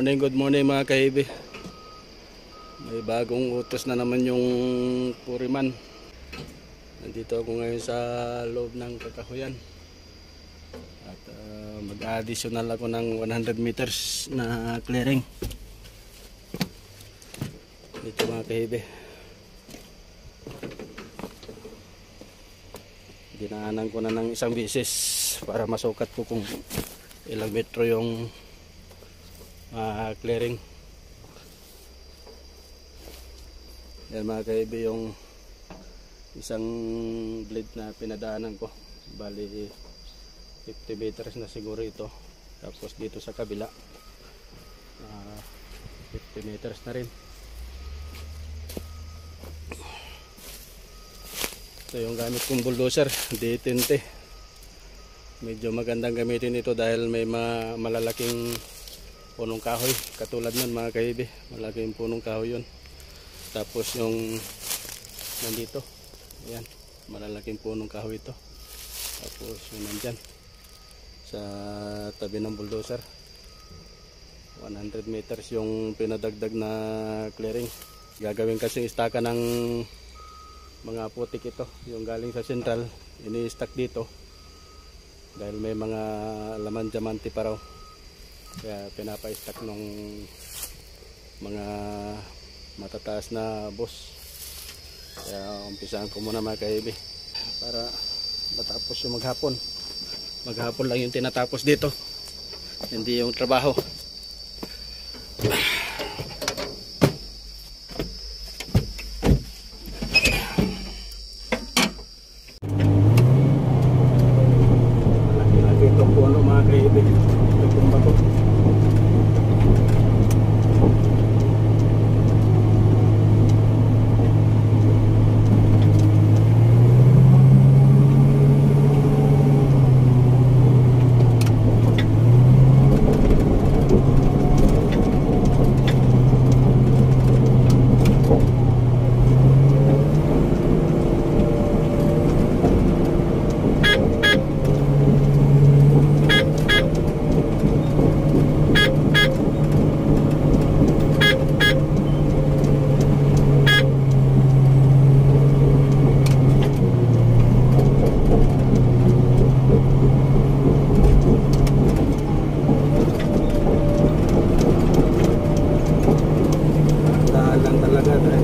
Good morning mga kaibi. May bagong utos na naman yung puriman. Nandito ako ngayon sa loob ng kakahuyan. At mag-additional ako ng 100 meters na clearing. Dito mga kaibi. Dinaanan ko na ng isang bisis para masukat ko kung ilang metro yung clearing. Yan mga kaibi yung isang blade na pinadaanan ko. Bali 50 meters na siguro ito. Tapos dito sa kabila 50 meters na rin. Ito yung gamit kong bulldozer D10T. Medyo magandang gamitin ito dahil may malalaking punong kahoy. Katulad nun mga kaibi, malaking punong kahoy yun. Tapos yung nandito, ayan, malalaking punong kahoy ito. Tapos yung nandyan sa tabi ng bulldozer, 100 meters yung pinadagdag na clearing. Gagawin kasing istaka ng mga putik ito. Yung galing sa central, ini-stack dito dahil may mga laman diamante pa raw. Kaya pinapa-stack ng mga matataas na boss. Kaya umpisahan ko muna mga kaibi para matapos yung maghapon. Maghapon lang yung tinatapos dito, hindi yung trabaho. Lagi-lagi itong puno mga kaibi. Itong bako.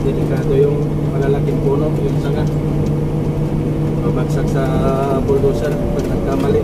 Delikado yung malalaking puno, yung sanga babagsak sa bulldozer pag nagkamali.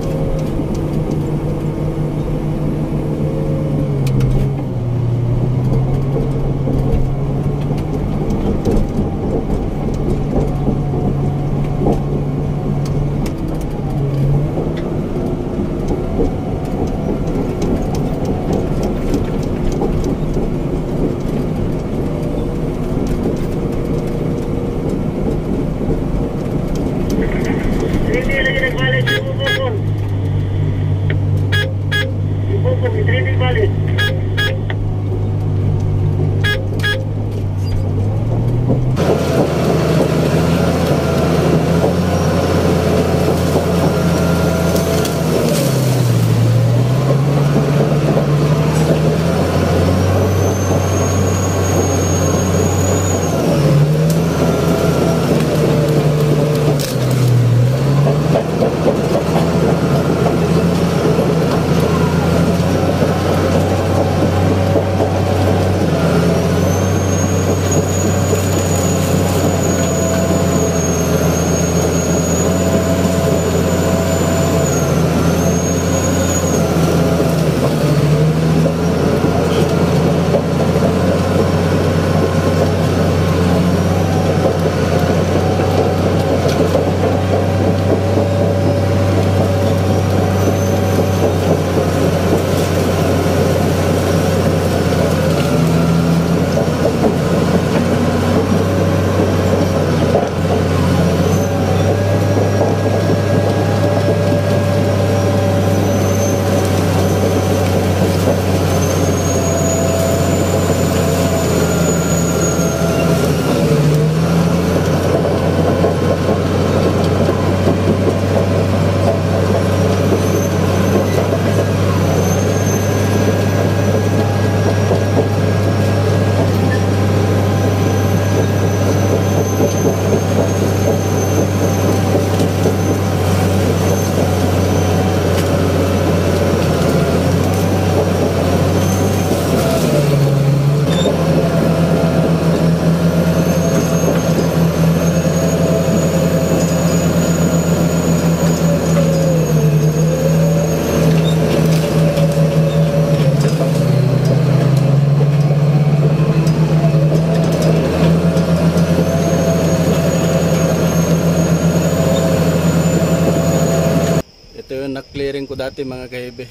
clearing ko dati mga kaibe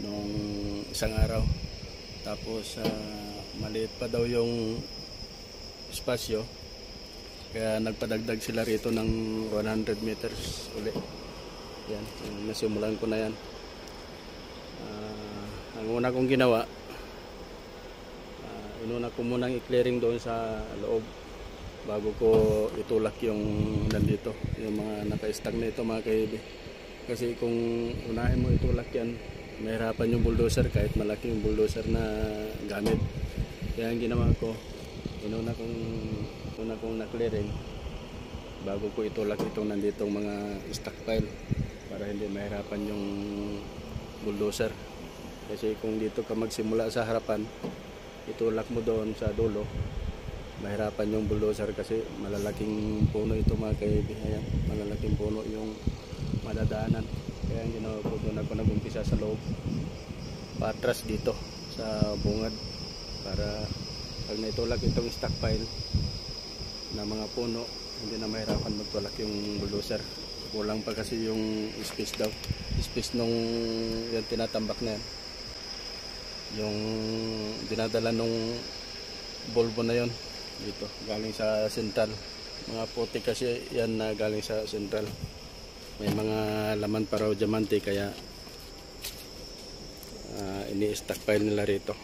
nung isang araw. Tapos maliit pa daw yung espasyo, kaya nagpadagdag sila rito ng 100 meters uli. Yan, nasimulan ko na yan. Ang una kong ginawa, inuna ko munang i-clearing doon sa loob bago ko itulak yung nandito, yung mga naka-stack na ito mga kaibi. Kasi kung unahin mo itulak yan, mahirapan yung bulldozer kahit malaki yung bulldozer na gamit. Kaya ang ginawa ko, inuna kong na-clearing bago ko itulak itong nanditong mga stockpile para hindi mahirapan yung bulldozer. Kasi kung dito ka magsimula sa harapan, itulak mo doon sa dulo, mahirapan yung bulldozer kasi malalaking puno ito mga kaibigan. Ayan, malalaking puno yung madadaanan. Kaya ang ginawa ko, doon ako nag-umpisa sa loob, patras dito sa bungad, para pag naitulak itong stockpile na mga puno, hindi na mahirapan magtulak yung bulldozer. Kulang pa kasi yung space daw, space nung yung tinatambak na yan, yung dinadala nung bulbo na yon dito galing sa sentral. Mga puti kasi yan na galing sa sentral, may mga laman pa raw diamante, kaya ini-stockpile nila rito.